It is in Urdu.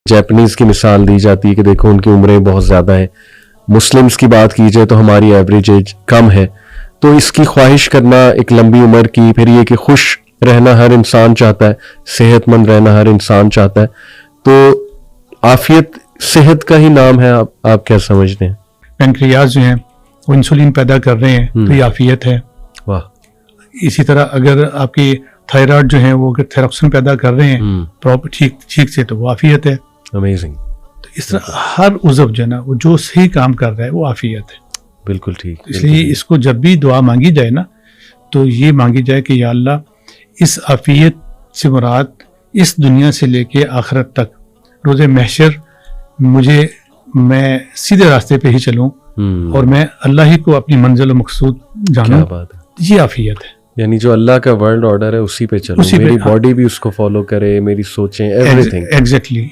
جیپنیز کی مثال دی جاتی ہے کہ دیکھو ان کی عمریں بہت زیادہ ہیں. مسلمس کی بات کی جائے تو ہماری ایوریج ایج کم ہے. تو اس کی خواہش کرنا ایک لمبی عمر کی، پھر یہ کہ خوش رہنا ہر انسان چاہتا ہے، صحت مند رہنا ہر انسان چاہتا ہے. تو عافیت صحت کا ہی نام ہے. آپ کیا سمجھتے ہیں؟ پینکریاز جو ہیں وہ انسولین پیدا کر رہے ہیں تو یہ عافیت ہے. واہ. اسی طرح اگر آپ کی تھائرائڈ جو ہیں وہ اگر تھائروکسن پیدا کر رہے ہیں پراپر ٹھیک سے تو وہ عافیت ہے. امیزنگ. تو اس طرح ہر عضو جو ہے نا وہ جو صحیح کام کر رہا ہے وہ عافیت ہے. بالکل ٹھیک. اس لیے اس کو جب بھی دعا مانگی جائے نا تو یہ مانگی جائے کہ یا اللہ اس عافیت سے مراد اس دنیا سے لے کے آخرت تک روز محشر میں سیدھے راستے پہ ہی چلوں اور میں اللہ ہی کو اپنی منزل و مقصود جانوں. کیا بات ہے. یہ عافیت ہے. یعنی جو اللہ کا ورلڈ آرڈر ہے اسی پہ چلو، میری باڈی بھی اس کو فالو کرے، میری سوچیں، ایوری تھنگ. ایگزیکٹلی.